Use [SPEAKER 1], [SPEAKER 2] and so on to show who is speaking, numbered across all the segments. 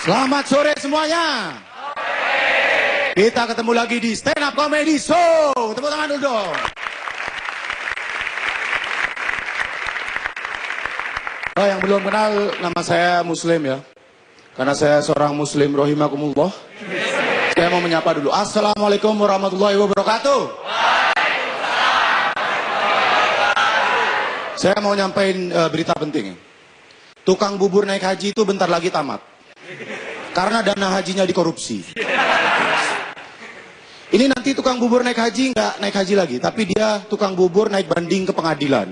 [SPEAKER 1] Selamat sore semuanya. Kita ketemu lagi di Stand Up Comedy Show. Tepuk tangan dulu dong. Oh, yang belum kenal, nama saya Muslim ya. Karena saya seorang Muslim rahimakumullah. Saya mau menyapa dulu. Assalamualaikum warahmatullahi wabarakatuh. Saya mau nyampein berita penting. Tukang bubur naik haji itu bentar lagi tamat. Karena dana hajinya dikorupsi. Ini nanti tukang bubur naik haji nggak naik haji lagi, tapi dia tukang bubur naik banding ke pengadilan.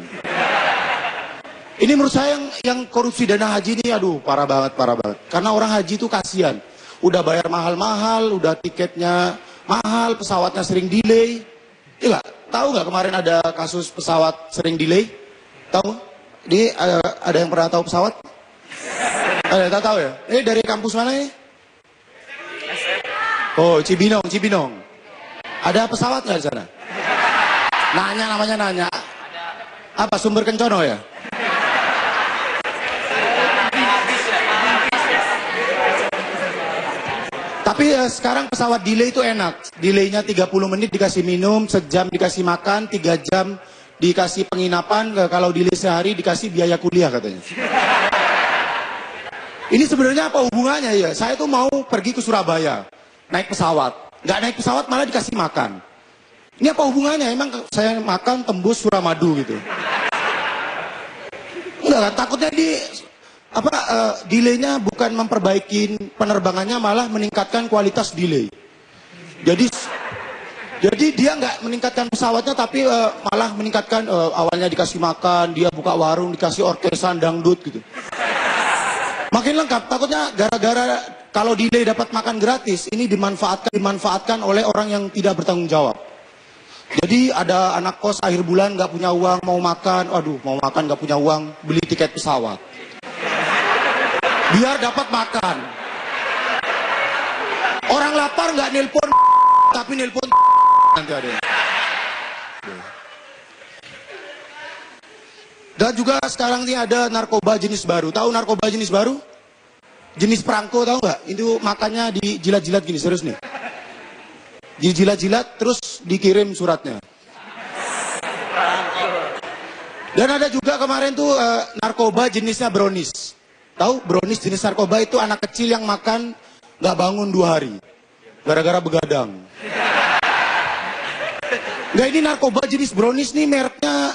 [SPEAKER 1] Ini menurut saya yang korupsi dana haji ini, aduh parah banget, parah banget. Karena orang haji itu kasihan, udah bayar mahal-mahal, udah tiketnya mahal, pesawatnya sering delay. Iya, tahu nggak kemarin ada kasus pesawat sering delay? Tahu? Ini ada yang pernah tahu pesawat? Ada tahu ya? Ini dari kampus mana ini? Oh, Cibinong, Cibinong. Ada pesawat nggak di sana? Nanya, namanya nanya. Apa, Sumber Kencono ya? Tapi sekarang pesawat delay itu enak. Delaynya 30 menit dikasih minum, sejam dikasih makan, 3 jam dikasih penginapan, kalau delay sehari dikasih biaya kuliah katanya. Ini sebenarnya apa hubungannya ya? Saya tuh mau pergi ke Surabaya, naik pesawat. Nggak naik pesawat malah dikasih makan. Ini apa hubungannya? Emang saya makan tembus Suramadu gitu? Enggak, takutnya delaynya bukan memperbaiki penerbangannya, malah meningkatkan kualitas delay. Jadi dia nggak meningkatkan pesawatnya, tapi malah meningkatkan, awalnya dikasih makan, dia buka warung, dikasih orkesan dangdut gitu. Makin lengkap, takutnya gara-gara kalau delay dapat makan gratis, ini dimanfaatkan oleh orang yang tidak bertanggung jawab. Jadi ada anak kos akhir bulan nggak punya uang, mau makan, mau makan nggak punya uang, beli tiket pesawat. Biar dapat makan. Orang lapar nggak nelpon, tapi nelpon nanti ada. Dan juga sekarang ini ada narkoba jenis baru. Tahu narkoba jenis baru? Jenis perangko, tahu nggak? Itu makannya dijilat-jilat gini, serius nih. Dijilat-jilat terus dikirim suratnya. Dan ada juga kemarin tuh narkoba jenisnya brownies. Tahu brownies jenis narkoba itu anak kecil yang makan nggak bangun 2 hari. Gara-gara begadang. Nggak, ini narkoba jenis brownies nih mereknya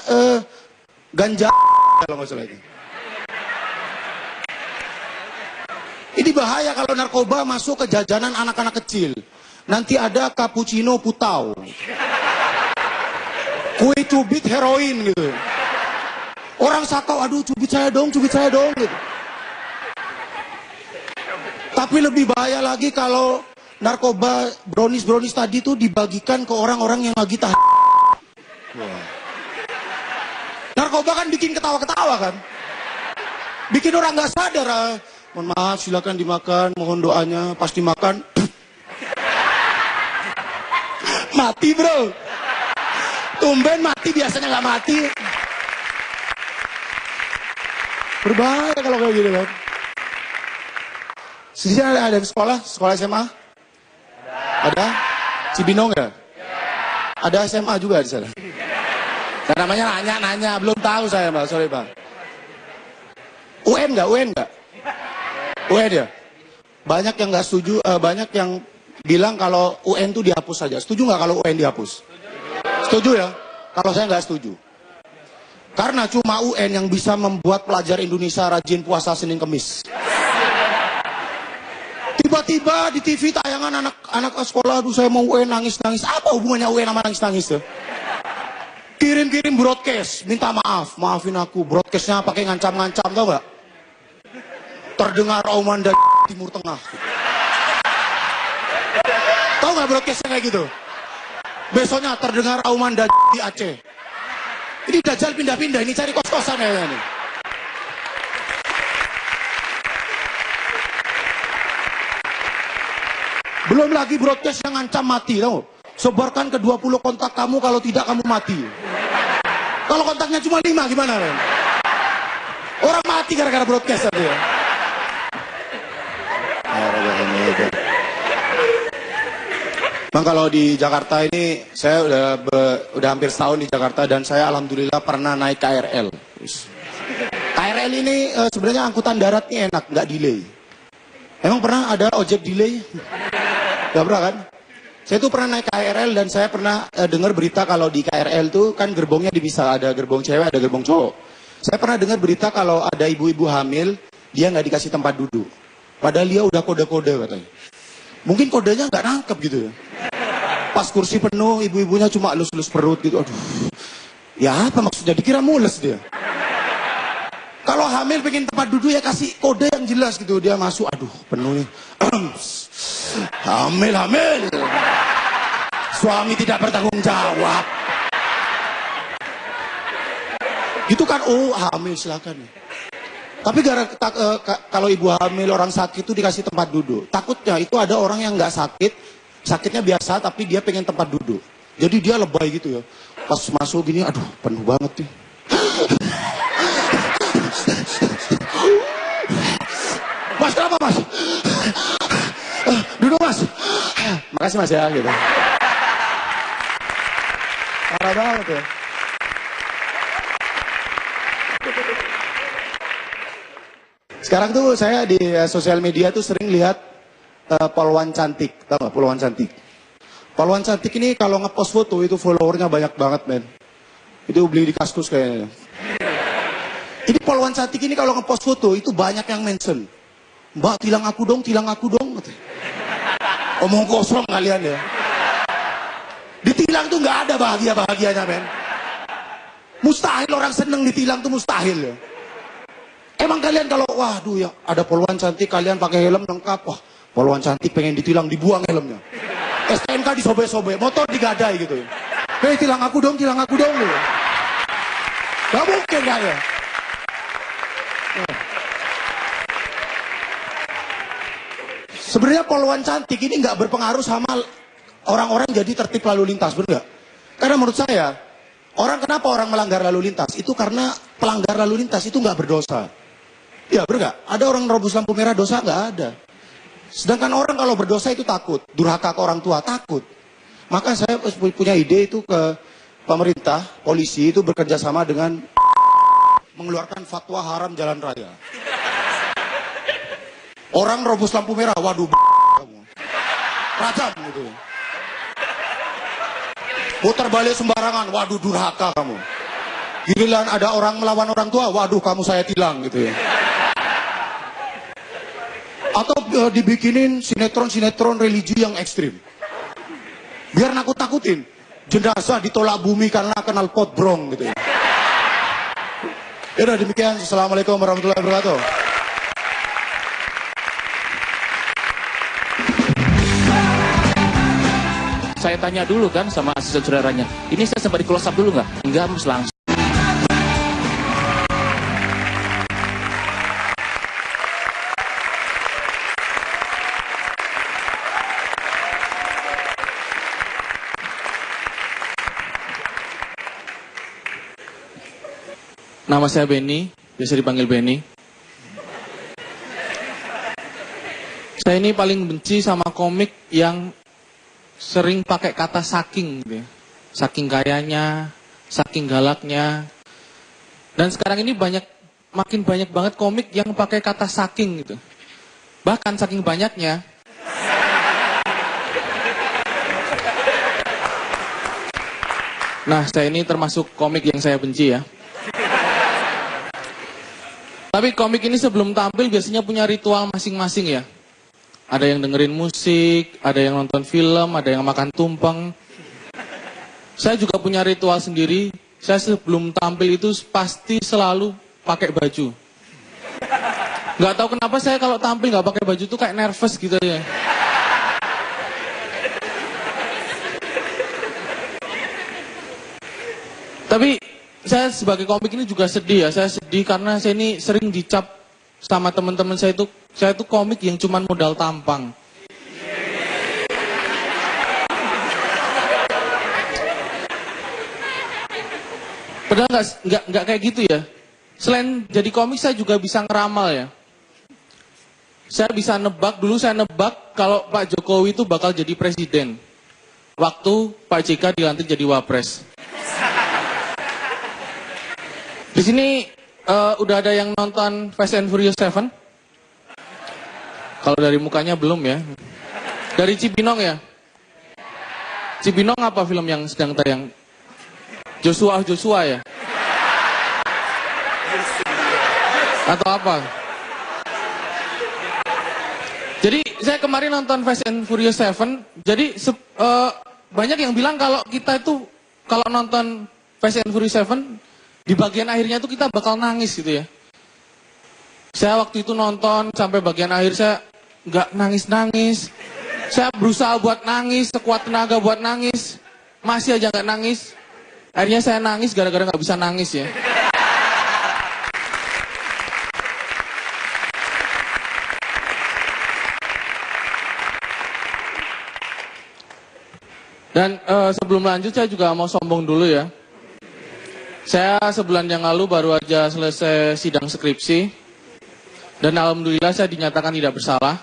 [SPEAKER 1] ganja kalau nggak salah itu. Ini bahaya kalau narkoba masuk ke jajanan anak-anak kecil. Nanti ada cappuccino putau, kue cubit heroin gitu. Orang sakau, aduh cubit saya dong gitu. Tapi lebih bahaya lagi kalau narkoba brownies tadi tuh dibagikan ke orang-orang yang lagi tahan. Narkoba kan bikin ketawa-ketawa kan. Bikin orang nggak sadar. Mohon maaf, silakan dimakan, mohon doanya. Pas dimakan, mati bro. Tumben mati, biasanya nggak mati. Berbahaya kalau kayak gitu kan. Sini ada sekolah SMA? Ada? Cibinong ya? Ada SMA juga di sana. Nah, namanya nanya, belum tahu saya Mbak, sorry Bang. UN nggak? UN ya? Banyak yang nggak setuju, banyak yang bilang kalau UN itu dihapus saja. Setuju nggak kalau UN dihapus? Setuju ya? Kalau saya nggak setuju. Karena cuma UN yang bisa membuat pelajar Indonesia rajin puasa Senin Kemis. Tiba-tiba di TV tayangan anak sekolah, aduh saya mau UN nangis-nangis. Apa hubungannya UN sama nangis-nangis tuh? Kirim-kirim broadcast, minta maaf, maafin aku. Broadcastnya pakai ngancam-ngancam, tau gak? Terdengar auman dari Timur Tengah. Tau gak broadcastnya kayak gitu? Besoknya terdengar auman dari Aceh. Ini Dajjal pindah-pindah, ini cari kos-kosan ya ini. Belum lagi broadcast yang ngancam mati, tau? Sebarkan ke 20 kontak kamu, kalau tidak kamu mati. Kalau kontaknya cuma 5 gimana? Ren? Orang mati gara-gara broadcast tadi ya. Bang, kalau di Jakarta ini saya udah hampir setahun di Jakarta dan saya alhamdulillah pernah naik KRL. KRL ini sebenarnya angkutan daratnya enak, nggak delay. Emang pernah ada ojek delay? Gak pernah kan? Saya tuh pernah naik KRL dan saya pernah dengar berita kalau di KRL tuh kan gerbongnya dipisah, ada gerbong cewek, ada gerbong cowok. Saya pernah dengar berita kalau ada ibu-ibu hamil, dia nggak dikasih tempat duduk. Padahal dia udah kode-kode katanya. Mungkin kodenya nggak nangkep gitu ya. Pas kursi penuh, ibu-ibunya cuma elus-elus perut gitu. Aduh, ya apa maksudnya? Dikira mules dia. Kalau hamil pengen tempat duduk ya kasih kode yang jelas gitu. Dia masuk, aduh penuh nih. Hamil. Suami tidak bertanggung jawab. Gitu kan, oh hamil silakan. Tapi kalau ibu hamil orang sakit itu dikasih tempat duduk. Takutnya itu ada orang yang nggak sakit, sakitnya biasa tapi dia pengen tempat duduk. Jadi dia lebay gitu ya. Pas masuk gini, aduh penuh banget nih. Mas kenapa mas? Duduk mas. Makasih mas ya gitu. Parah banget ya. Sekarang tuh saya di sosial media tuh sering lihat polwan cantik, tau gak polwan cantik? Polwan cantik ini kalau ngepost foto itu followernya banyak banget men. Itu beli di Kaskus kayaknya. Ini polwan cantik ini kalau ngepost foto itu banyak yang mention. Mbak tilang aku dong. Omong kosong kalian ya. Ditilang tuh nggak ada bahagia-bahagianya men. Mustahil orang seneng ditilang tuh mustahil ya. Emang kalian kalau, waduh ya ada polwan cantik kalian pakai helm lengkap, wah polwan cantik pengen ditilang dibuang helmnya. STNK disobek-sobek, motor digadai gitu. Hei tilang aku dong gitu. Gak mungkin gak ya? Sebenarnya polwan cantik ini nggak berpengaruh sama orang-orang jadi tertib lalu lintas, bener nggak? Karena menurut saya, kenapa orang melanggar lalu lintas? Itu karena pelanggar lalu lintas itu nggak berdosa. Ya bener gak? Ada orang nerobos lampu merah dosa nggak ada. Sedangkan orang kalau berdosa itu takut, durhaka ke orang tua takut. Maka saya punya ide itu ke pemerintah, polisi itu bekerja sama dengan mengeluarkan fatwa haram jalan raya. Orang nerobos lampu merah, waduh kamu, rajam gitu. Putar balik sembarangan, waduh durhaka kamu. Giliran ada orang melawan orang tua, waduh kamu saya tilang gitu ya. Atau dibikinin sinetron-sinetron religi yang ekstrim. Biar nakut-nakutin. Jenazah ditolak bumi karena kenal pot brong gitu ya. Ya udah demikian. Assalamualaikum warahmatullahi wabarakatuh.
[SPEAKER 2] Saya tanya dulu kan sama asisten saudaranya. Ini saya sempat di close up dulu nggak? Enggak, mas langsung. Nama saya Benny, biasa dipanggil Benny. Saya ini paling benci sama komik yang sering pakai kata saking gitu ya. Saking kayanya, saking galaknya. Dan sekarang ini makin banyak banget komik yang pakai kata saking gitu. Bahkan saking banyaknya. Nah, saya ini termasuk komik yang saya benci ya. Tapi komik ini sebelum tampil biasanya punya ritual masing-masing ya. Ada yang dengerin musik, ada yang nonton film, ada yang makan tumpeng. Saya juga punya ritual sendiri. Saya sebelum tampil itu pasti selalu pakai baju. Gak tahu kenapa saya kalau tampil gak pakai baju tuh kayak nervous gitu ya. Tapi saya sebagai komik ini juga sedih ya. Saya sedih karena saya ini sering dicap sama teman-teman saya tuh komik yang cuman modal tampang. Padahal nggak kayak gitu ya. Selain jadi komik saya juga bisa ngeramal ya. Saya bisa nebak, dulu saya nebak kalau Pak Jokowi itu bakal jadi presiden. waktu Pak JK dilantik jadi wapres. Di sini udah ada yang nonton Fast and Furious 7? Kalau dari mukanya belum ya. Dari Cibinong ya? Cibinong apa film yang sedang tayang? Joshua ya? Atau apa? Jadi saya kemarin nonton Fast and Furious 7, jadi banyak yang bilang kalau kita itu kalau nonton Fast and Furious 7 di bagian akhirnya itu kita bakal nangis gitu ya. Saya waktu itu nonton sampai bagian akhir saya nggak nangis-nangis. Saya berusaha buat nangis, sekuat tenaga buat nangis, masih aja nggak nangis. Akhirnya saya nangis gara-gara nggak bisa nangis ya. Dan sebelum lanjut saya juga mau sombong dulu ya. Saya sebulan yang lalu baru aja selesai sidang skripsi. Dan alhamdulillah saya dinyatakan tidak bersalah.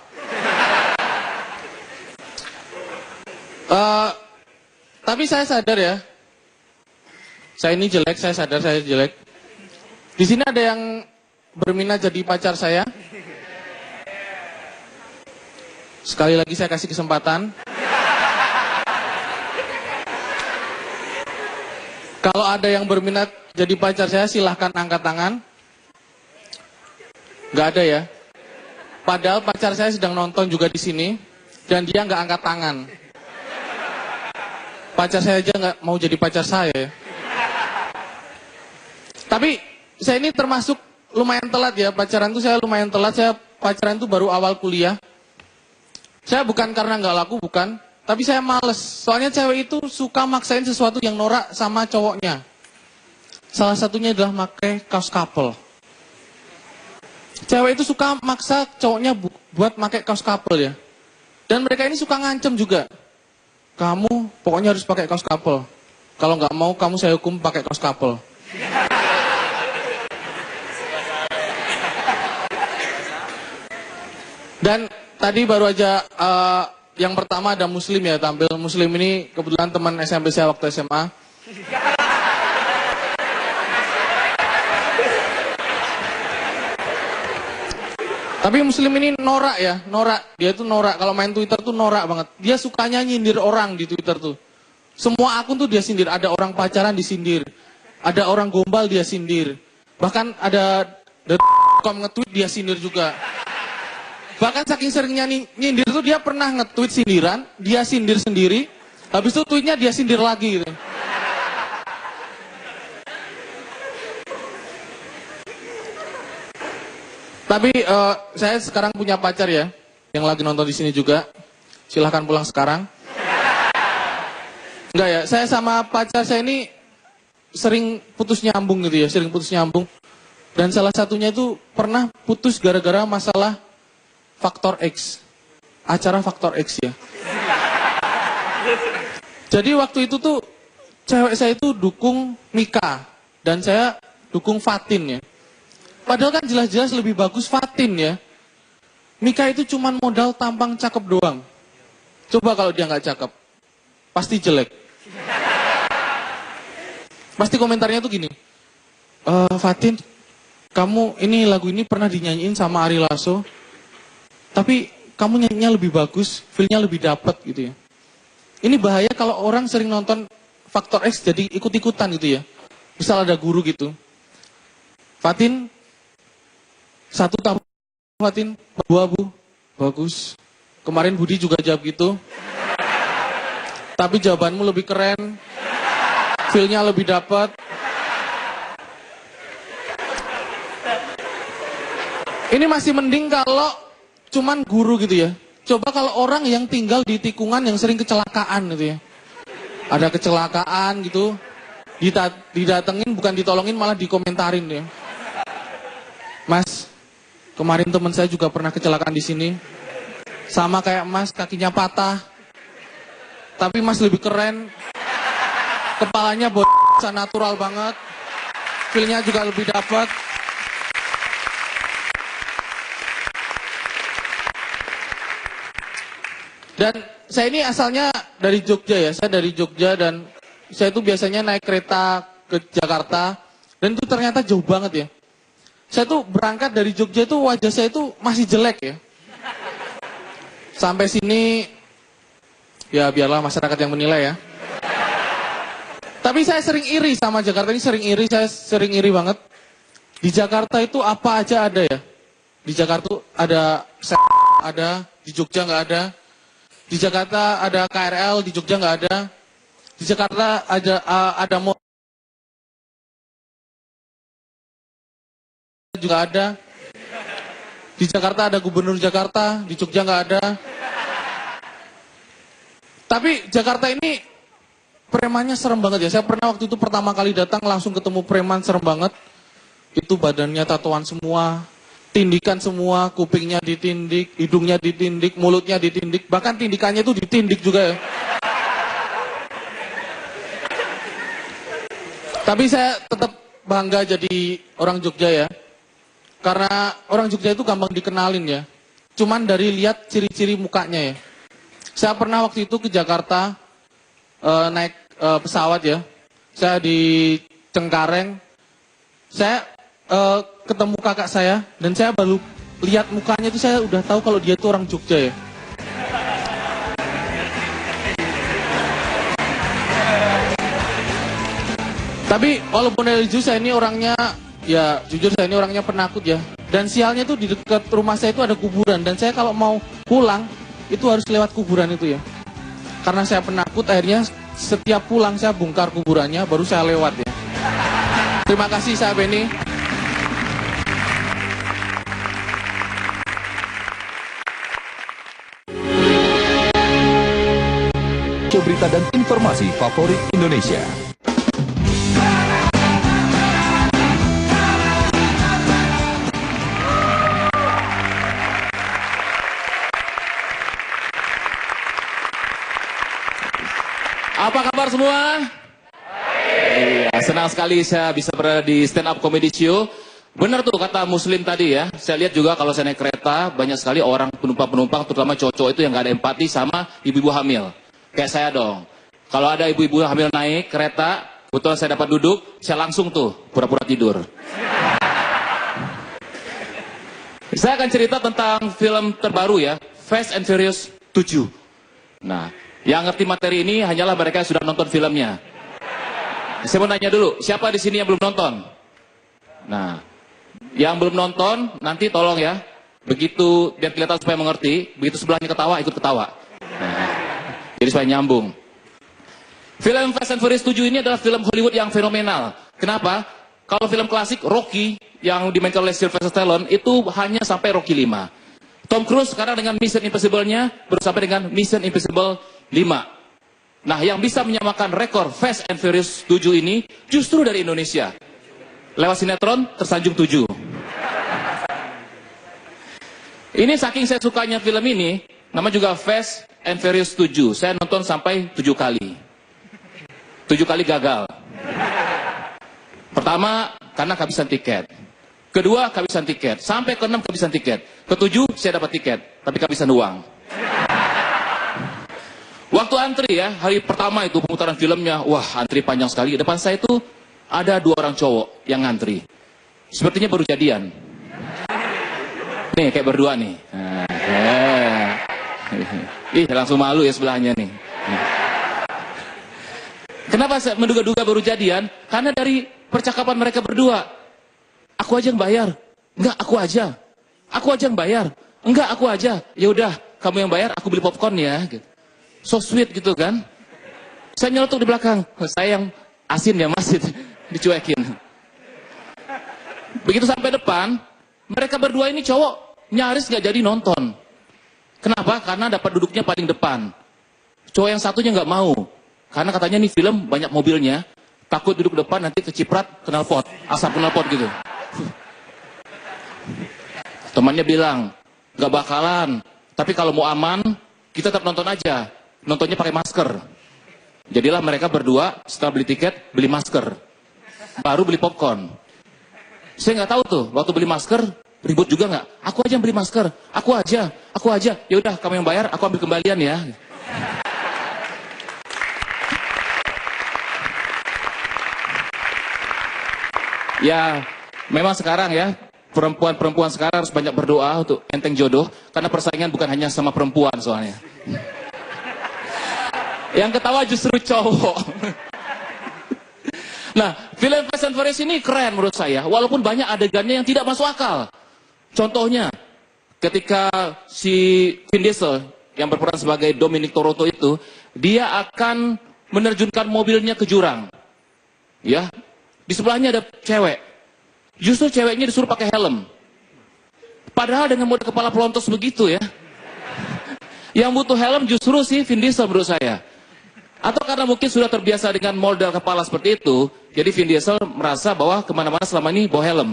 [SPEAKER 2] Tapi saya sadar ya. Saya ini jelek, saya sadar saya jelek. Di sini ada yang berminat jadi pacar saya. Sekali lagi saya kasih kesempatan. Kalau ada yang berminat jadi pacar saya, silahkan angkat tangan. Nggak ada ya. Padahal pacar saya sedang nonton juga di sini, dan dia nggak angkat tangan. Pacar saya aja nggak mau jadi pacar saya. Tapi saya ini termasuk lumayan telat ya. Pacaran tuh saya lumayan telat. Saya pacaran tuh baru awal kuliah. Saya bukan karena nggak laku, bukan. Tapi saya males, soalnya cewek itu suka maksain sesuatu yang norak sama cowoknya. Salah satunya adalah pakai kaos couple. Cewek itu suka maksa cowoknya buat pakai kaos couple ya. Dan mereka ini suka ngancem juga. Kamu pokoknya harus pakai kaos couple. Kalau nggak mau kamu saya hukum pakai kaos couple. Dan tadi baru aja yang pertama ada Muslim ya tampil. Muslim ini kebetulan teman SMP saya waktu SMA. Tapi Muslim ini norak ya, norak. Dia tuh norak. Kalau main Twitter tuh norak banget. Dia sukanya nyindir orang di Twitter tuh. Semua akun tuh dia sindir. Ada orang pacaran disindir. Ada orang gombal dia sindir. Bahkan ada nge-tweet dia sindir juga. Bahkan saking seringnya nyindir tuh dia pernah nge-tweet sindiran, dia sindir sendiri, habis itu tweetnya dia sindir lagi gitu. Tapi saya sekarang punya pacar ya, yang lagi nonton di sini juga. Silahkan pulang sekarang. Enggak ya, saya sama pacar saya ini sering putus nyambung gitu ya, sering putus nyambung. Dan salah satunya itu pernah putus gara-gara masalah Faktor X, acara Faktor X ya. Jadi waktu itu tuh cewek saya itu dukung Mika dan saya dukung Fatin ya. Padahal kan jelas-jelas lebih bagus Fatin ya. Mika itu cuman modal tampang cakep doang. Coba kalau dia nggak cakep, pasti jelek. Pasti komentarnya tuh gini, Fatin, kamu ini lagu ini pernah dinyanyiin sama Ari Lasso. Tapi kamu nyanyinya lebih bagus, feel-nya lebih dapet gitu ya. Ini bahaya kalau orang sering nonton Faktor X jadi ikut-ikutan gitu ya. Misal ada guru gitu. Fatin, 1 tahun Fatin, 2 Bu, bagus. Kemarin Budi juga jawab gitu. Tapi jawabanmu lebih keren, feel-nya lebih dapet. Ini masih mending kalau cuman guru gitu ya. Coba kalau orang yang tinggal di tikungan yang sering kecelakaan gitu ya. Ada kecelakaan gitu, didatengin bukan ditolongin malah dikomentarin ya. Mas, kemarin teman saya juga pernah kecelakaan di sini. Sama kayak Mas, kakinya patah. Tapi Mas lebih keren. Kepalanya natural banget. Feel-nya juga lebih dapat. Dan saya ini asalnya dari Jogja ya. Saya dari Jogja dan saya itu biasanya naik kereta ke Jakarta. Dan itu ternyata jauh banget ya. Saya tuh berangkat dari Jogja itu wajah saya itu masih jelek ya. Sampai sini, ya biarlah masyarakat yang menilai ya. Tapi saya sering iri sama Jakarta ini, saya sering iri banget. Di Jakarta itu apa aja ada ya. Di Jakarta ada, di Jogja nggak ada. Di Jakarta ada KRL, di Jogja nggak ada. Di Jakarta ada mall juga ada. Di Jakarta ada gubernur Jakarta, di Jogja nggak ada. Tapi Jakarta ini premannya serem banget ya. Saya pernah waktu itu pertama kali datang langsung ketemu preman serem banget. Itu badannya tatoan semua, tindikan semua, kupingnya ditindik, hidungnya ditindik, mulutnya ditindik, bahkan tindikannya itu ditindik juga ya. Tapi saya tetap bangga jadi orang Jogja ya. Karena orang Jogja itu gampang dikenalin ya. Cuman dari lihat ciri-ciri mukanya ya. Saya pernah waktu itu ke Jakarta naik pesawat ya. Saya di Cengkareng. Saya ketemu kakak saya dan saya baru lihat mukanya itu saya udah tahu kalau dia itu orang Jogja ya. Tapi walaupun dari jujur saya ini orangnya penakut ya. Dan sialnya tuh di dekat rumah saya itu ada kuburan. Dan saya kalau mau pulang, itu harus lewat kuburan itu ya. Karena saya penakut, akhirnya setiap pulang saya bongkar kuburannya, baru saya lewat ya. Terima kasih saya Benny.
[SPEAKER 3] Berita dan informasi favorit Indonesia.
[SPEAKER 4] Apa kabar semua? Iya, senang sekali saya bisa berada di stand up comedy show. Benar tuh kata Muslim tadi ya. Saya lihat juga kalau saya naik kereta banyak sekali orang penumpang-penumpang, terutama cowok-cowok itu yang nggak ada empati sama ibu-ibu hamil. Kayak saya dong. Kalau ada ibu-ibu hamil naik kereta, kebetulan saya dapat duduk, saya langsung tuh pura-pura tidur. Saya akan cerita tentang film terbaru ya, Fast and Furious 7. Nah, yang ngerti materi ini hanyalah mereka yang sudah nonton filmnya. Saya mau nanya dulu, siapa di sini yang belum nonton? Nah, yang belum nonton, nanti tolong ya. Begitu biar kelihatan supaya mengerti, begitu sebelahnya ketawa, ikut ketawa. Nah, jadi supaya nyambung. Film Fast and Furious 7 ini adalah film Hollywood yang fenomenal. Kenapa? Kalau film klasik, Rocky, yang dimainkan oleh Sylvester Stallone, itu hanya sampai Rocky 5. Tom Cruise sekarang dengan Mission Impossible-nya, baru sampai dengan Mission Impossible 5. Nah, yang bisa menyamakan rekor Fast and Furious 7 ini, justru dari Indonesia. Lewat sinetron, Tersanjung 7. Ini saking saya sukanya film ini, nama juga Fast and Furious 7. Saya nonton sampai 7 kali. 7 kali gagal. Pertama, karena kehabisan tiket. Kedua, kehabisan tiket. Sampai ke-6 kehabisan tiket. Ke-7, saya dapat tiket. Tapi kehabisan uang. Waktu antri ya, hari pertama itu pemutaran filmnya. Wah, antri panjang sekali. Depan saya itu ada 2 orang cowok yang ngantri. Sepertinya baru jadian. Nih, kayak berdua nih. Ih, langsung malu ya sebelahnya nih. Kenapa saya menduga-duga baru jadian? Karena dari percakapan mereka berdua. Aku aja yang bayar. Enggak, aku aja. Aku aja yang bayar. Enggak, aku aja. Ya udah, kamu yang bayar, aku beli popcorn ya. So sweet gitu kan. Saya nyeletuk di belakang. Saya yang asin ya mas, dicuekin. Begitu sampai depan, mereka berdua ini cowok nyaris nggak jadi nonton. Kenapa? Karena dapat duduknya paling depan. Cowok yang satunya nggak mau. Karena katanya nih film banyak mobilnya, takut duduk depan nanti keciprat knalpot, asap knalpot gitu. Temannya bilang, gak bakalan, tapi kalau mau aman, kita tetap nonton aja. Nontonnya pakai masker. Jadilah mereka berdua setelah beli tiket, beli masker. Baru beli popcorn. Saya nggak tahu tuh, waktu beli masker, ribut juga nggak? Aku aja yang beli masker, aku aja. Ya udah, kamu yang bayar, aku ambil kembalian ya. Ya, memang sekarang ya, perempuan-perempuan sekarang harus banyak berdoa untuk enteng jodoh, karena persaingan bukan hanya sama perempuan soalnya. Yang ketawa justru cowok. Nah, film Fast and Furious ini keren menurut saya, walaupun banyak adegannya yang tidak masuk akal. Contohnya, ketika si Vin Diesel yang berperan sebagai Dominic Toretto itu, dia akan menerjunkan mobilnya ke jurang. Ya, di sebelahnya ada cewek. Justru ceweknya disuruh pakai helm. Padahal dengan model kepala pelontos begitu ya. Yang butuh helm justru si Vin Diesel menurut saya. Atau karena mungkin sudah terbiasa dengan model kepala seperti itu, jadi Vin Diesel merasa bahwa kemana-mana selama ini bawa helm.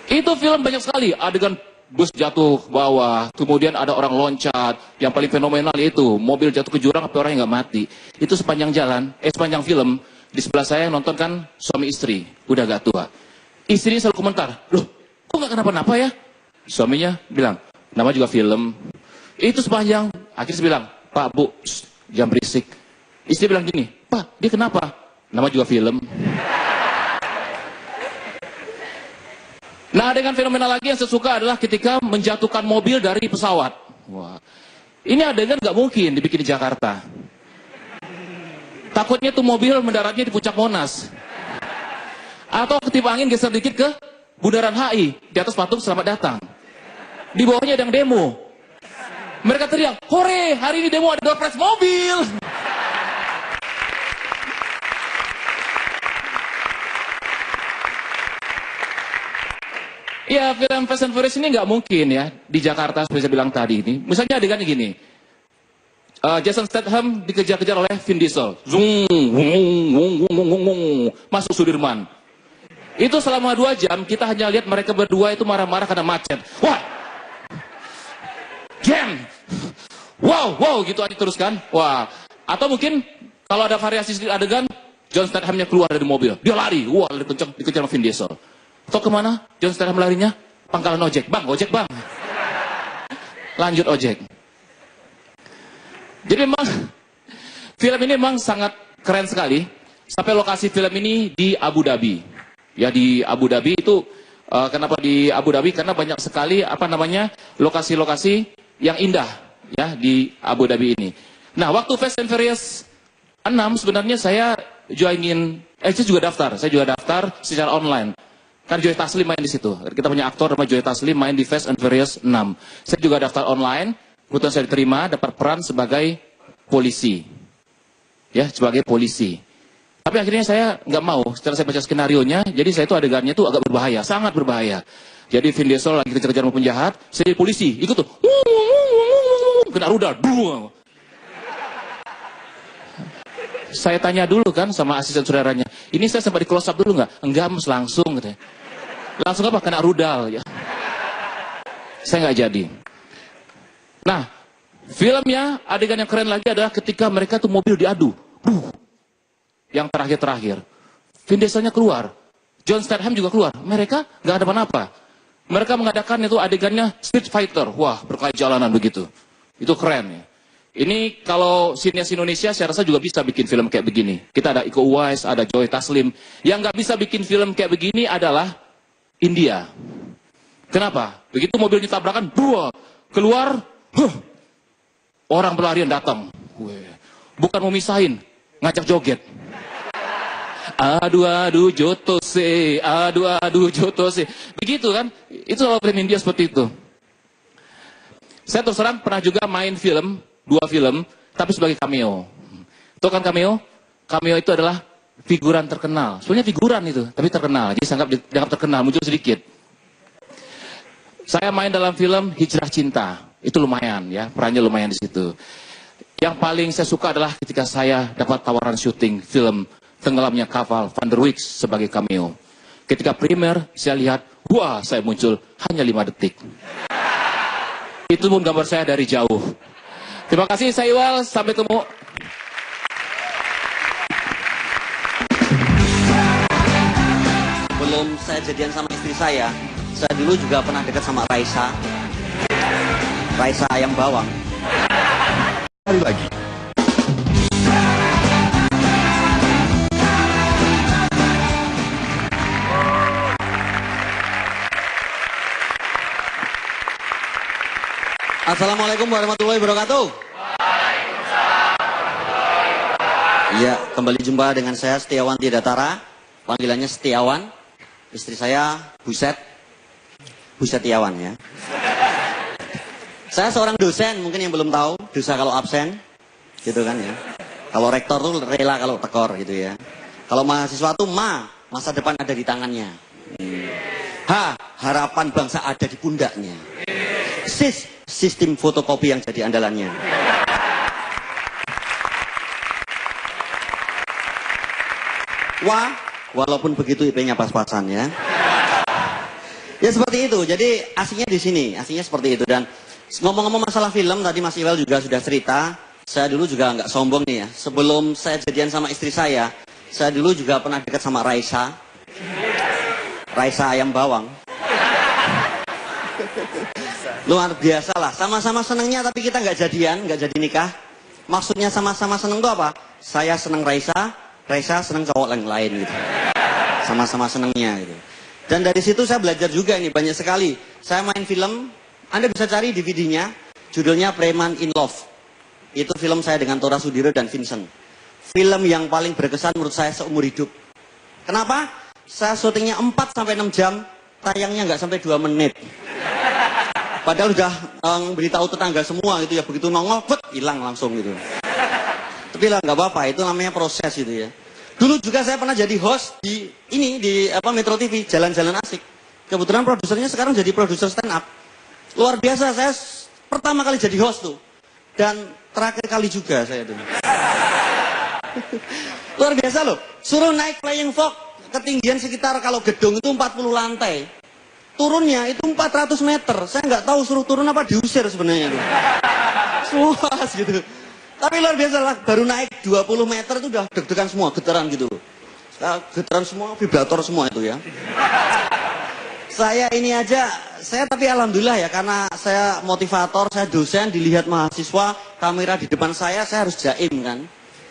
[SPEAKER 4] Itu film banyak sekali, adegan bus jatuh ke bawah, kemudian ada orang loncat, yang paling fenomenal itu, mobil jatuh ke jurang tapi orang yang nggak mati. Itu sepanjang jalan, sepanjang film, di sebelah saya yang nonton kan suami istri, udah agak tua. Istrinya selalu komentar, loh kok nggak kenapa-napa ya? Suaminya bilang, nama juga film. Itu sepanjang, akhirnya bilang, Pak, Bu, jangan berisik. Istri bilang gini, Pak, dia kenapa? Nama juga film. Nah, dengan fenomena lagi yang saya suka adalah ketika menjatuhkan mobil dari pesawat. Wah, ini adegan nggak mungkin dibikin di Jakarta. Takutnya tuh mobil mendaratnya di puncak Monas. Atau ketipa angin geser dikit ke Bundaran HI, di atas patung selamat datang. Di bawahnya ada yang demo. Mereka teriak, hore, hari ini demo ada door prize mobil. Ya, film Fast and Furious ini nggak mungkin ya di Jakarta seperti saya bilang tadi ini. Misalnya adegannya gini, Jason Statham dikejar-kejar oleh Vin Diesel, zung, masuk Sudirman. Itu selama 2 jam kita hanya lihat mereka berdua itu marah-marah karena macet. Wah, jam, wow, gitu aja terus kan. Wah, atau mungkin kalau ada variasi sedikit adegan, John Stathamnya keluar dari mobil, dia lari, wah, lari kencang, dikejar sama Vin Diesel. Atau kemana? John Statham larinya? Pangkalan ojek. Bang, ojek bang. Lanjut ojek. Jadi memang, film ini memang sangat keren sekali. Sampai lokasi film ini di Abu Dhabi. Ya, di Abu Dhabi itu, kenapa di Abu Dhabi? Karena banyak sekali, lokasi-lokasi yang indah. Ya, di Abu Dhabi ini. Nah, waktu Fast and Furious 6, sebenarnya saya juga daftar. Saya juga daftar secara online. Kan Joy Taslim main di situ. Kita punya aktor nama Joy Taslim main di Fast and Furious 6. Saya juga daftar online. Kebetulan saya diterima dapat peran sebagai polisi. Ya, sebagai polisi. Tapi akhirnya saya nggak mau. Setelah saya baca skenarionya, jadi saya itu adegannya itu agak berbahaya, sangat berbahaya. Jadi Vin Diesel lagi kejar-kejar sama penjahat, saya jadi polisi, ikut tuh. Kena rudal. Saya tanya dulu kan sama asisten saudaranya, ini saya sempat di close up dulu nggak? Enggak, Mas, langsung katanya. Langsung apa? Kena rudal ya. Saya nggak jadi. Nah, filmnya adegan yang keren lagi adalah ketika mereka tuh mobil diadu. Yang terakhir-terakhir. Vin Dieselnya keluar. John Statham juga keluar. Mereka nggak ada apa-apa. Mereka mengadakan itu adegannya Street Fighter. Wah, berkelahi jalanan begitu. Itu keren ya. Ini kalau sineas Indonesia saya rasa juga bisa bikin film kayak begini. Kita ada Iko Uwais, ada Joy Taslim. Yang nggak bisa bikin film kayak begini adalah India. Kenapa? Begitu mobil ditabrakan, keluar, orang berlarian datang. Bukan mau misahin, ngajak joget. Adu jotose, adu jotose. Begitu kan? Itu kalau film India seperti itu. Saya terus terang pernah juga main film, 2 film, tapi sebagai cameo. Tahu kan cameo? Cameo itu adalah figuran terkenal. Sebenarnya figuran itu, tapi terkenal. Jadi dianggap terkenal, muncul sedikit. Saya main dalam film Hijrah Cinta. Itu lumayan ya, perannya lumayan di situ. Yang paling saya suka adalah ketika saya dapat tawaran syuting film Tenggelamnya Kapal Van der Wijk sebagai cameo. Ketika primer, saya lihat, wah, saya muncul hanya 5 detik. Itu pun gambar saya dari jauh. Terima kasih, saya Iwal. Sampai ketemu.
[SPEAKER 5] Sebelum saya jadian sama istri saya dulu juga pernah dekat sama Raisa ayam bawang.
[SPEAKER 3] Kembali lagi.
[SPEAKER 5] Assalamualaikum warahmatullahi wabarakatuh. Iya, kembali jumpa dengan saya Setiawan Tidatara. Panggilannya Setiawan. Istri saya Buset Tiawan ya. Saya seorang dosen, mungkin yang belum tahu, dosa kalau absen, gitu kan ya. Kalau rektor tuh rela kalau tekor gitu ya. Kalau mahasiswa tuh masa depan ada di tangannya. Harapan bangsa ada di pundaknya. Sistem fotokopi yang jadi andalannya. Walaupun begitu IP-nya pas-pasan ya. Ya seperti itu. Jadi aslinya di sini, aslinya seperti itu. Dan ngomong-ngomong masalah film, tadi Mas Iwel juga sudah cerita. Saya dulu juga nggak sombong nih ya. Sebelum saya jadian sama istri saya dulu juga pernah dekat sama Raisa ayam bawang. Luar biasa lah, sama-sama senengnya tapi kita nggak jadian, nggak jadi nikah. Maksudnya sama-sama seneng tuh apa? Saya seneng Raisa seneng cowok lain gitu. Sama-sama senengnya gitu. Dan dari situ saya belajar juga nih, banyak sekali. Saya main film, Anda bisa cari DVD-nya, judulnya Preman in Love. Itu film saya dengan Tora Sudiro dan Vincent. Film yang paling berkesan menurut saya seumur hidup. Kenapa? Saya syutingnya 4-6 jam, tayangnya nggak sampai 2 menit. Padahal udah beritahu tetangga semua gitu ya, begitu nongol, hilang langsung gitu. Tapi lah nggak apa-apa, itu namanya proses gitu ya. Dulu juga saya pernah jadi host di Metro TV, Jalan-Jalan Asik. Kebetulan produsernya sekarang jadi produser stand up. Luar biasa, saya pertama kali jadi host tuh. Dan terakhir kali juga saya tuh. Luar biasa loh, suruh naik flying fox, ketinggian sekitar kalau gedung itu 40 lantai. Turunnya itu 400 meter. Saya nggak tahu suruh turun apa diusir sebenarnya tuh. Luas gitu. Tapi luar biasa lah, baru naik 20 meter itu udah deg-degan semua, getaran gitu. Getaran semua, vibrator semua itu ya. Saya ini aja, tapi alhamdulillah ya, karena saya motivator, saya dosen, dilihat mahasiswa, kamera di depan saya harus jaim kan.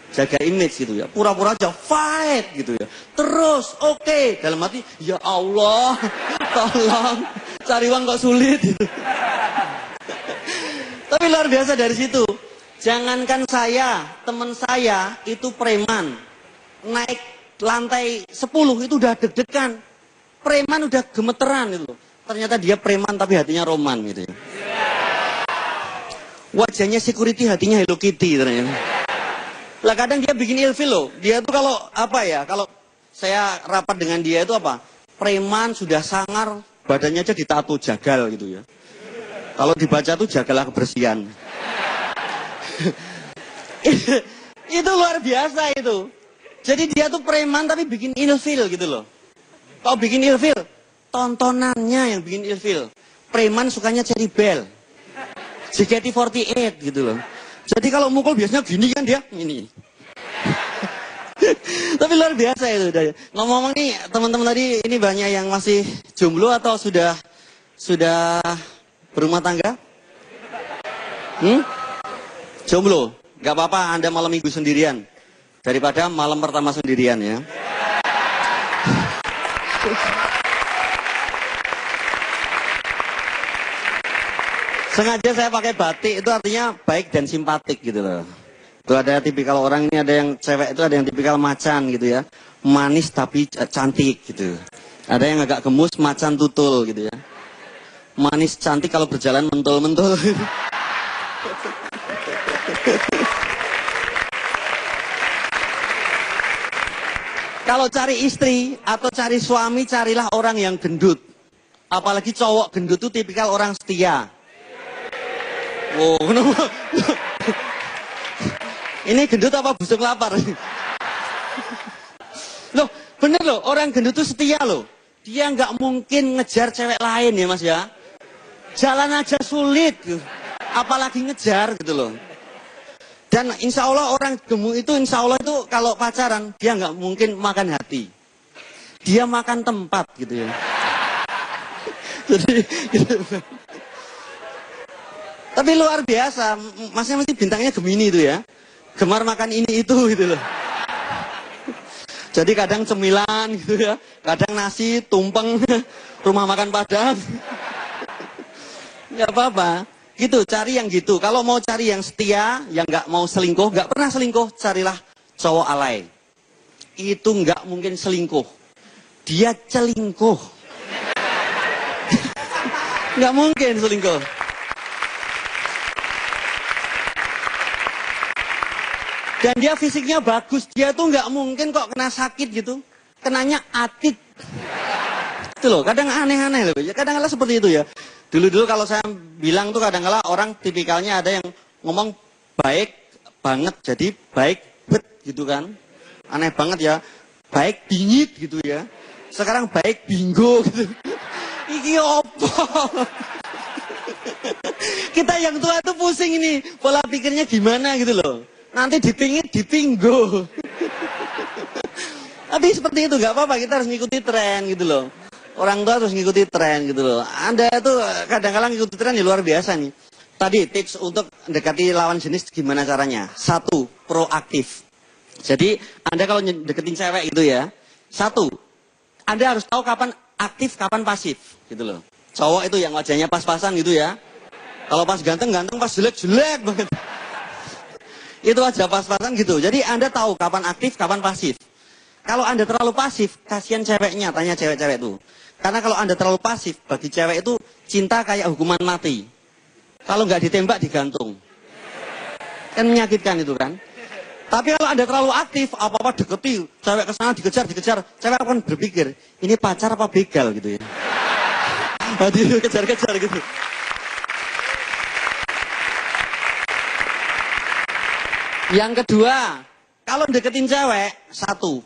[SPEAKER 5] Jaga image gitu ya, pura-pura aja fight gitu ya, terus oke. Dalam hati, ya Allah tolong, cari uang kok sulit gitu. Tapi luar biasa dari situ, jangankan saya, teman saya itu preman, naik lantai 10 itu udah deg-degan, preman udah gemeteran gitu. Ternyata dia preman tapi hatinya roman gitu ya. Wajahnya security, hatinya Hello Kitty ternyata. Lah kadang dia bikin ilfil loh. Dia tuh kalau kalau saya rapat dengan dia itu preman sudah sangar, badannya aja ditato jagal gitu ya. Kalau dibaca tuh jagalah kebersihan. Itu luar biasa itu. Jadi dia tuh preman tapi bikin ilfil gitu loh. Kalau bikin ilfil, tontonannya yang bikin ilfil. Preman sukanya Cherry Bell, JKT48 gitu loh. Jadi kalau mukul biasanya gini kan dia, ini. Tapi luar biasa itu. Ngomong-ngomong nih, teman-teman tadi ini banyak yang masih jomblo atau sudah berumah tangga? Jomblo, gak apa-apa Anda malam minggu sendirian. Daripada malam pertama sendirian ya. Sengaja saya pakai batik, itu artinya baik dan simpatik gitu loh. Itu ada tipikal orang ini, ada yang cewek itu ada yang tipikal macan gitu ya. Manis tapi cantik gitu. Ada yang agak gemus, macan tutul gitu ya. Manis cantik kalau berjalan mentul-mentul. Kalau cari istri atau cari suami, carilah orang yang gendut. Apalagi cowok gendut itu tipikal orang setia. Oh, kenapa? Ini gendut apa busuk lapar? Loh, bener loh, orang gendut itu setia loh. Dia nggak mungkin ngejar cewek lain ya mas ya. Jalan aja sulit, apalagi ngejar gitu loh. Dan insya Allah orang gemuk itu, insya Allah itu kalau pacaran, dia nggak mungkin makan hati. Dia makan tempat gitu ya. Jadi gitu. Tapi luar biasa, masnya mesti bintangnya Gemini itu ya. Gemar makan ini itu gitu loh. Jadi kadang cemilan gitu ya, kadang nasi, tumpeng, rumah makan Padang. Nggak apa-apa. Gitu, cari yang gitu. Kalau mau cari yang setia, yang nggak mau selingkuh, nggak pernah selingkuh, carilah cowok alay. Itu nggak mungkin selingkuh. Dia celingkuh. Nggak mungkin selingkuh. Dan dia fisiknya bagus. Dia tuh nggak mungkin kok kena sakit gitu. Kenanya atit. Itu loh, kadang aneh-aneh loh. Kadang-kadang seperti itu ya. Dulu-dulu kalau saya bilang tuh kadang-kadang orang tipikalnya ada yang ngomong baik banget jadi baik bet gitu kan. Aneh banget ya. Baik bingit gitu ya. Sekarang baik bingo gitu. Iki opo. Kita yang tua tuh pusing ini. Pola pikirnya gimana gitu loh. Nanti dipingit dipinggo. Tapi seperti itu gak apa-apa. Kita harus ngikuti tren gitu loh. Orang tua harus ngikuti tren gitu loh. Anda tuh kadang-kadang ngikuti tren ya luar biasa nih. Tadi tips untuk mendekati lawan jenis gimana caranya? 1, proaktif. Jadi Anda kalau deketin cewek gitu ya. 1, Anda harus tahu kapan aktif, kapan pasif gitu loh. Cowok itu yang wajahnya pas-pasan gitu ya. Kalau pas ganteng-ganteng, pas jelek-jelek banget. Itu wajah pas-pasan gitu. Jadi Anda tahu kapan aktif, kapan pasif. Kalau Anda terlalu pasif, kasihan ceweknya, tanya cewek-cewek tuh. Karena kalau Anda terlalu pasif, bagi cewek itu cinta kayak hukuman mati. Kalau nggak ditembak, digantung. Kan menyakitkan itu kan. Tapi kalau Anda terlalu aktif, apa-apa deketi, cewek kesana dikejar, cewek akan berpikir, ini pacar apa begal gitu ya. Aduh, kejar-kejar gitu. Yang kedua, kalau deketin cewek, 1,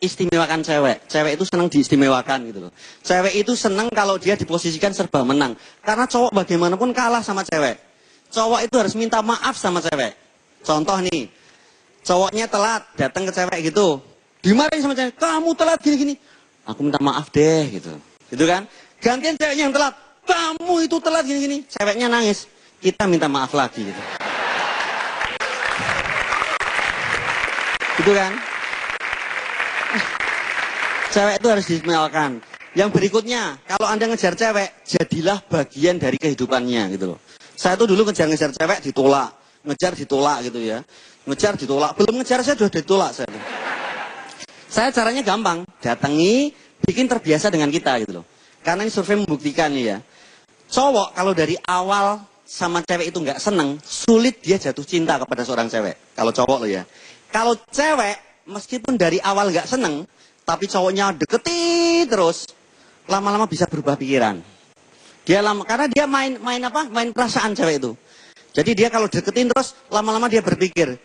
[SPEAKER 5] istimewakan cewek. Cewek itu senang diistimewakan gitu loh. Cewek itu senang kalau dia diposisikan serba menang. Karena cowok bagaimanapun kalah sama cewek. Cowok itu harus minta maaf sama cewek. Contoh nih, cowoknya telat datang ke cewek gitu. Dimarahin sama cewek, kamu telat gini-gini. Aku minta maaf deh gitu. Gitu kan? Gantian ceweknya yang telat. Kamu itu telat gini-gini. Ceweknya nangis. Kita minta maaf lagi gitu. Gitu kan? Cewek itu harus diistimewakan. Yang berikutnya, kalau Anda ngejar cewek, jadilah bagian dari kehidupannya gitu loh. Saya tuh dulu ngejar-ngejar cewek ditolak, ngejar ditolak gitu ya. Ngejar ditolak, belum ngejar saya sudah ditolak saya. Saya caranya gampang, datangi, bikin terbiasa dengan kita gitu loh. Karena ini survei membuktikan nih ya. Cowok kalau dari awal sama cewek itu nggak seneng, sulit dia jatuh cinta kepada seorang cewek. Kalau cowok loh ya. Kalau cewek, meskipun dari awal nggak seneng, tapi cowoknya deketi terus, lama-lama bisa berubah pikiran. Karena dia main perasaan cewek itu. Jadi dia kalau deketin terus, lama-lama dia berpikir,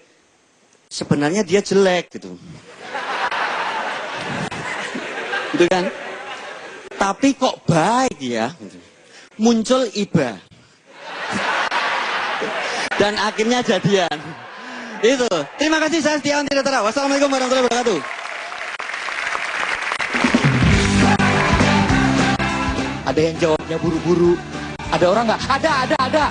[SPEAKER 5] sebenarnya dia jelek gitu. Gitu kan? Tapi kok baik ya? Muncul iba. Dan akhirnya jadian. Itu. Terima kasih, saya Setiawan Tirtara. Wassalamualaikum warahmatullahi wabarakatuh.
[SPEAKER 6] Ada yang jawabnya buru-buru. Ada orang nggak? Ada.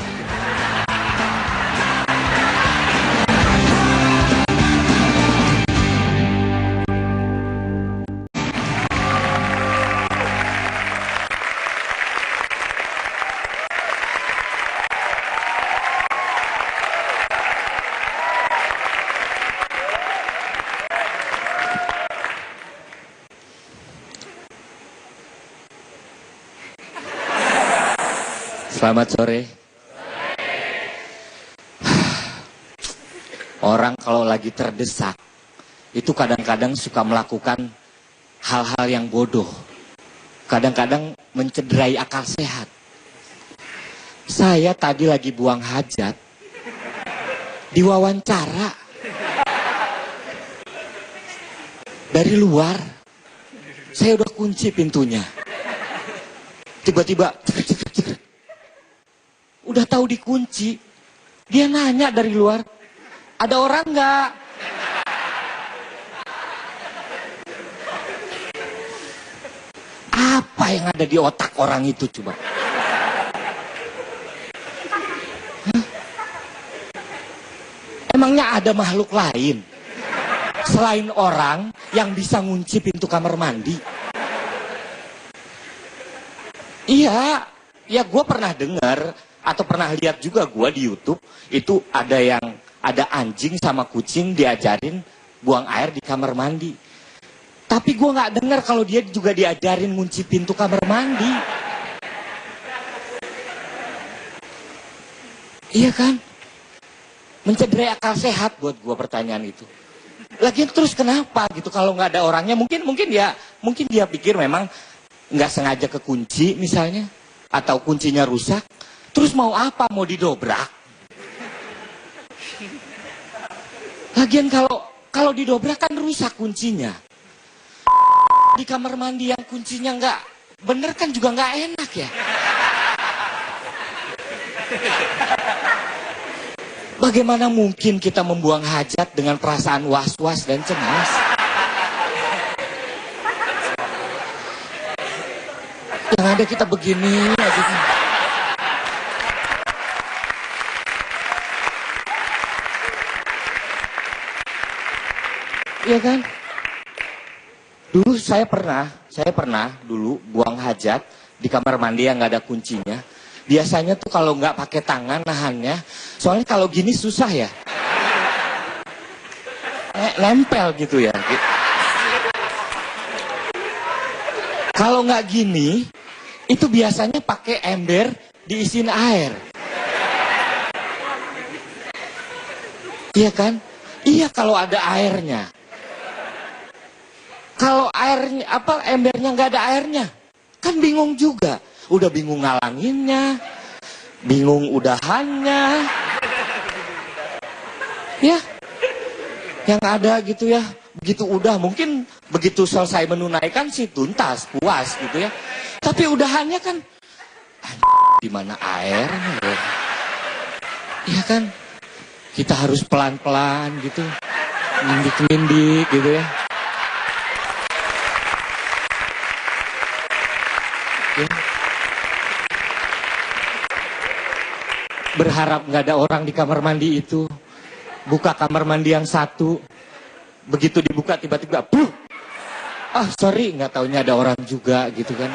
[SPEAKER 7] Selamat sore. Orang kalau lagi terdesak, itu kadang-kadang suka melakukan hal-hal yang bodoh. Kadang-kadang mencederai akal sehat. Saya tadi lagi buang hajat, diwawancara dari luar. Saya udah kunci pintunya. Tiba-tiba udah tahu dikunci, dia nanya dari luar, ada orang nggak? Apa yang ada di otak orang itu coba? Emangnya ada makhluk lain selain orang yang bisa ngunci pintu kamar mandi? Iya, ya gue pernah dengar Atau pernah lihat juga gua di YouTube, itu ada anjing sama kucing diajarin buang air di kamar mandi. Tapi gua nggak dengar kalau dia juga diajarin ngunci pintu kamar mandi. Iya kan? Mencederai akal sehat buat gua pertanyaan itu. Lagian terus kenapa gitu kalau nggak ada orangnya? Mungkin dia pikir memang nggak sengaja kekunci misalnya, atau kuncinya rusak. Terus mau apa? Mau didobrak? Lagian kalau didobrak kan rusak kuncinya. Di kamar mandi yang kuncinya nggak bener kan juga nggak enak ya. Bagaimana mungkin kita membuang hajat dengan perasaan was-was dan cemas? Yang ada kita begini aja. Iya kan? Dulu saya pernah dulu buang hajat di kamar mandi yang nggak ada kuncinya. Biasanya tuh kalau nggak pakai tangan nahannya, soalnya kalau gini susah ya, nempel gitu ya. Kalau nggak gini, itu biasanya pakai ember diisiin air. Iya kan? Iya kalau ada airnya. Kalau airnya embernya nggak ada airnya, kan bingung juga. Udah bingung ngalanginnya, bingung udahannya. Ya, yang ada gitu ya. Begitu udah, mungkin begitu selesai menunaikan sih tuntas, puas gitu ya. Tapi udahannya kan, di mana airnya ya? Iya kan? Kita harus pelan-pelan gitu, nindik-nindik gitu ya. Berharap nggak ada orang di kamar mandi itu. Buka kamar mandi yang satu, begitu dibuka tiba-tiba, buh! Ah sorry, nggak taunya ada orang juga gitu kan.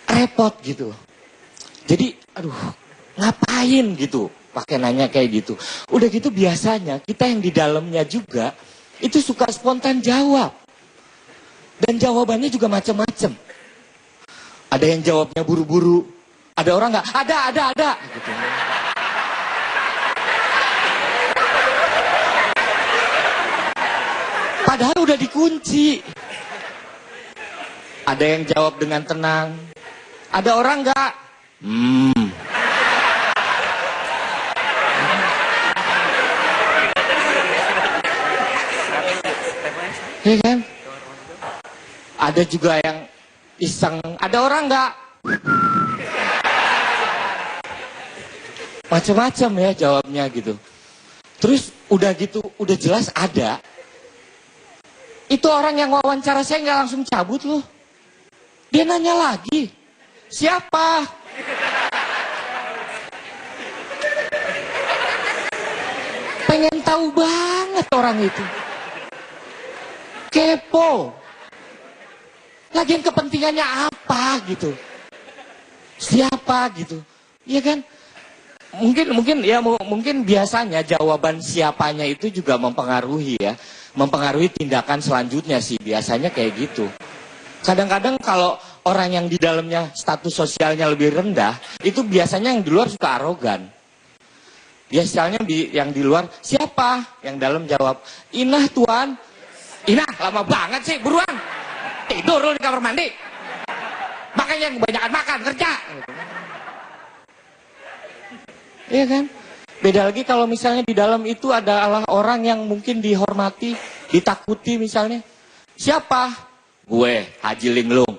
[SPEAKER 7] Repot gitu. Jadi, aduh, ngapain gitu? Pakai nanya kayak gitu. Udah gitu biasanya kita yang di dalamnya juga itu suka spontan jawab. Dan jawabannya juga macam-macam. Ada yang jawabnya buru-buru. Ada orang nggak? Ada. Gitu. Padahal udah dikunci. Ada yang jawab dengan tenang. Ada orang nggak? Iya kan? Ada juga yang iseng. Ada orang nggak? Macam-macam ya jawabnya gitu. Terus udah gitu, udah jelas ada. Itu orang yang wawancara saya nggak langsung cabut loh. Dia nanya lagi, siapa? Pengen tahu banget orang itu. Kepo. Lagian kepentingannya apa gitu? Siapa gitu? Iya kan? Mungkin biasanya jawaban siapanya itu juga mempengaruhi ya. Mempengaruhi tindakan selanjutnya sih. Biasanya kayak gitu. Kadang-kadang kalau orang yang di dalamnya status sosialnya lebih rendah, itu biasanya yang di luar suka arogan. Biasanya yang di luar, siapa? Yang dalam jawab, Inah tuan. Inah, lama banget sih, buruan. Tidur lu di kamar mandi. Makanya yang kebanyakan makan, kerja. Iya kan? Beda lagi kalau misalnya di dalam itu adalah orang yang mungkin dihormati, ditakuti misalnya. Siapa? Gue, Haji Linglung.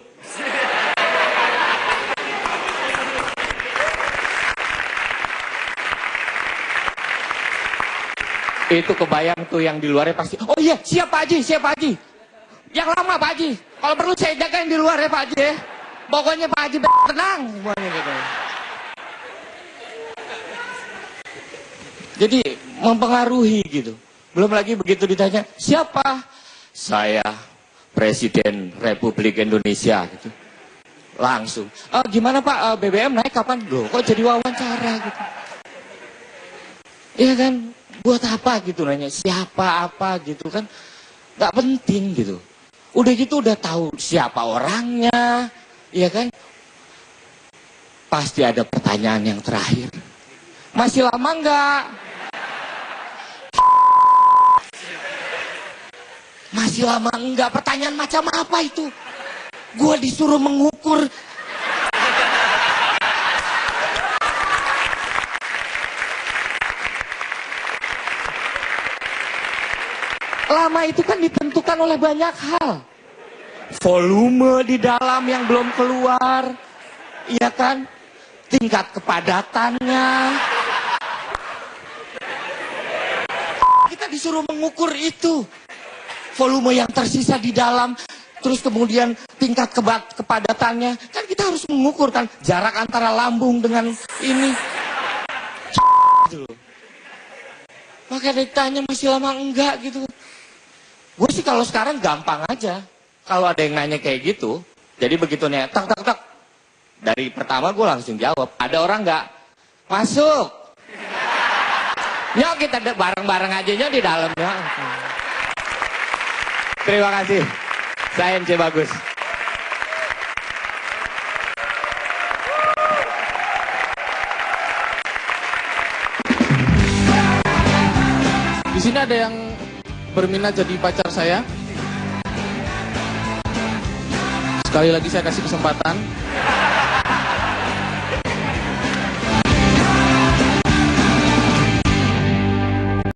[SPEAKER 7] Itu kebayang tuh yang di luarnya pasti, oh iya, siapa Haji? Yang lama Pak Haji. Kalau perlu saya jagain di luar ya Pak Haji ya. Pokoknya Pak Haji tenang semuanya gitu. Jadi mempengaruhi gitu. Belum lagi begitu ditanya, siapa? Saya Presiden Republik Indonesia gitu. Langsung. Gimana Pak, BBM naik kapan? Loh, kok jadi wawancara gitu. Iya kan, buat apa gitu nanya, siapa apa gitu kan. Gak penting gitu. Udah gitu udah tahu siapa orangnya, iya kan. Pasti ada pertanyaan yang terakhir. Masih lama nggak? Masih lama enggak? Pertanyaan macam apa itu? Gua disuruh mengukur. Lama itu kan ditentukan oleh banyak hal. Volume di dalam yang belum keluar, iya kan? Tingkat kepadatannya. Kita disuruh mengukur itu. Volume yang tersisa di dalam, terus kemudian tingkat kepadatannya. Kan kita harus mengukur kan jarak antara lambung dengan ini. Gitu. Maka ditanya masih lama enggak gitu. Gue sih kalau sekarang gampang aja. Kalau ada yang nanya kayak gitu, jadi begitu nih, tak. Dari pertama gue langsung jawab, ada orang nggak? Masuk. Nyok kita bareng-bareng aja nyok di dalamnya. Terima kasih. Saya MC Bagus.
[SPEAKER 2] Di sini ada yang berminat jadi pacar saya. Sekali lagi saya kasih kesempatan.